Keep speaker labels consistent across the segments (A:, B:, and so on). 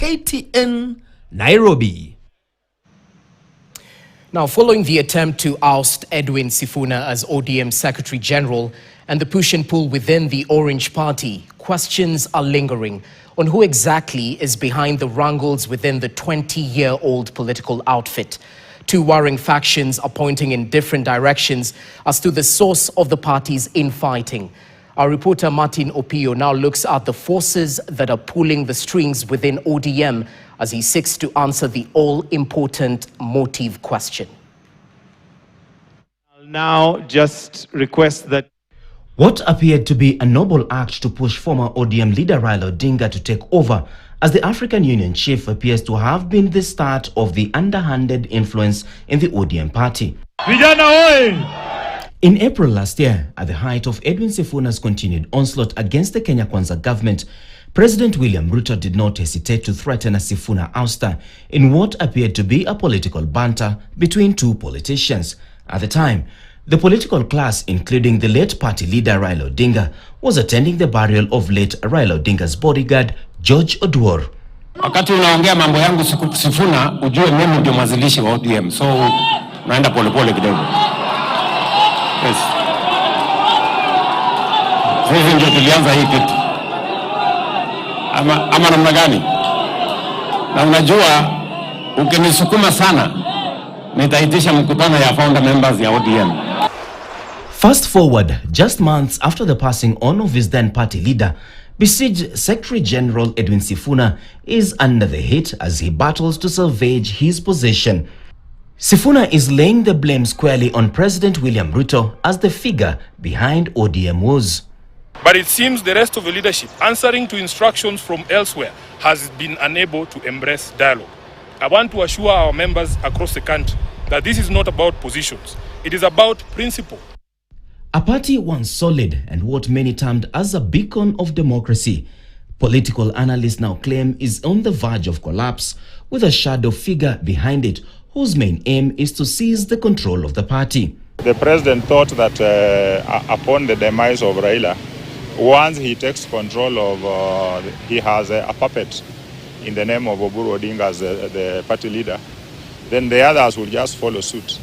A: KTN, Nairobi.
B: Now, following the attempt to oust Edwin Sifuna as ODM Secretary General and the push and pull within the Orange Party, questions are lingering on who exactly is behind the wrangles within the 20-year-old political outfit. Two warring factions are pointing in different directions as to the source of the party's infighting. Our reporter Martin Opio now looks at the forces that are pulling the strings within ODM as he seeks to answer the all-important motive question.
C: I'll now just request that
D: what appeared to be a noble act to push former ODM leader Raila Odinga to take over as the African Union chief appears to have been the start of the underhanded influence in the ODM party. In April last year, at the height of Edwin Sifuna's continued onslaught against the Kenya Kwanza government, President William Ruto did not hesitate to threaten a Sifuna ouster in what appeared to be a political banter between two politicians. At the time, the political class, including the late party leader Raila Odinga, was attending the burial of late Raila Odinga's bodyguard, George Oduor.
E: Wakati unaongea mambo yangu Sifuna, ujue mimi ndio mwanzilishi wa ODM. So, naenda polepole kidogo. Yes. Sisi ndio tulianza hii kitu. Ama namna gani? Na unajua, ukinisukuma sana, nitaitisha mkutano ya founder members ya ODM.
D: Fast forward, just months after the passing on of his then party leader, besieged Secretary General Edwin Sifuna is under the hit as he battles to salvage his position. Sifuna is laying the blame squarely on President William Ruto as the figure behind ODM woes.
F: But it seems the rest of the leadership, answering to instructions from elsewhere, has been unable to embrace dialogue. I want to assure our members across the country that this is not about positions. It is about principle.
D: A party once solid and what many termed as a beacon of democracy, political analysts now claim is on the verge of collapse with a shadow figure behind it whose main aim is to seize the control of the party.
G: The president thought that upon the demise of Raila, once he takes control of, he has a puppet in the name of Oburu Odinga as the party leader, then the others will just follow suit.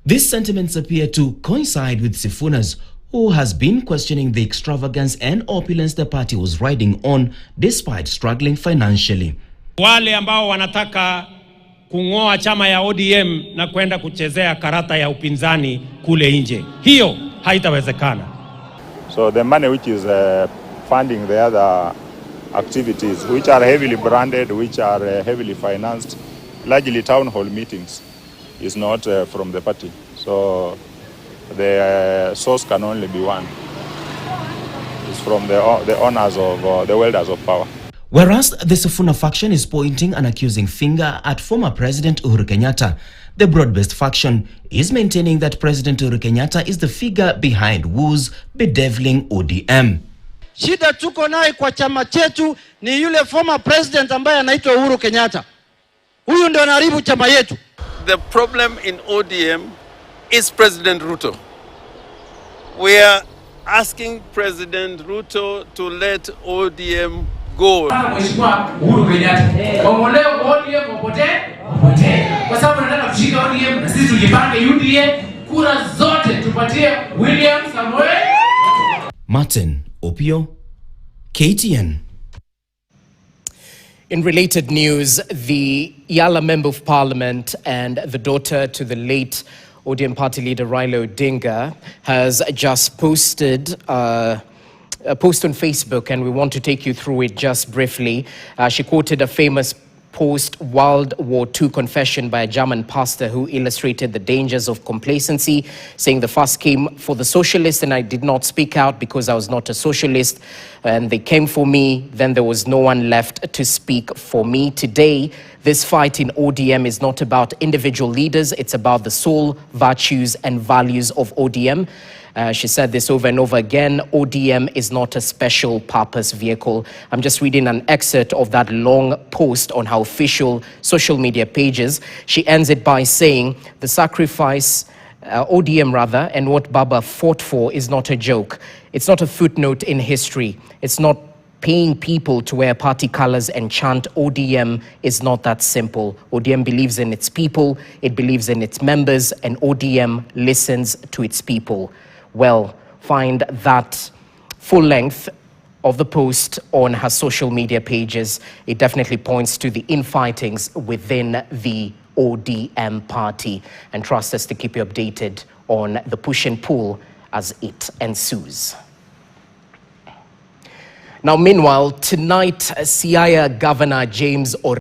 D: These sentiments appear to coincide with Sifuna's, who has been questioning the extravagance and opulence the party was riding on despite struggling financially.
E: Wale ambao wanataka kungoa chama ya ODM na kwenda kuchezea karata ya upinzani kule nje, hiyo haitawezekana.
G: So the money which is funding the other activities, which are heavily branded, which are heavily financed, largely town hall meetings, is not from the party. So the source can only be one. It's from the owners of the wielders of power.
D: Whereas the Sifuna faction is pointing an accusing finger at former President Uhuru Kenyatta, the broad-based faction is maintaining that President Uhuru Kenyatta is the figure behind woes bedeviling ODM.
H: Shida tuko naye kwa chama chetu ni yule former president ambaye anaitwa Uhuru Kenyatta. Huyu ndio anaharibu chama yetu.
I: The problem in ODM is President Ruto. We are asking President Ruto to let ODM go.
J: Mheshimiwa Uhuru Kenyatta, waondoe ODM popote. Kwa sababu nataka kushika ODM na sisi tujipange UDA, kura zote tupatie William Samoei.
D: Martin Opio, KTN.
B: In related news, the Yala Member of Parliament and the daughter to the late ODM party leader Raila Odinga has just posted a post on Facebook, and we want to take you through it just briefly. She quoted a famous post-World War II confession by a German pastor who illustrated the dangers of complacency, saying the fuss came for the socialists and I did not speak out because I was not a socialist, and they came for me, then there was no one left to speak for me. Today, this fight in ODM is not about individual leaders, it's about the soul, virtues and values of ODM. She said this over and over again. ODM is not a special purpose vehicle. I'm just reading an excerpt of that long post on her official social media pages. She ends it by saying, the sacrifice, ODM rather, and what Baba fought for is not a joke. It's not a footnote in history. It's not paying people to wear party colors and chant ODM is not that simple. ODM believes in its people, it believes in its members, and ODM listens to its people. Well, find that full length of the post on her social media pages. It definitely points to the infightings within the ODM party, and trust us to keep you updated on the push and pull as it ensues. Now, meanwhile, tonight, Siaya Governor James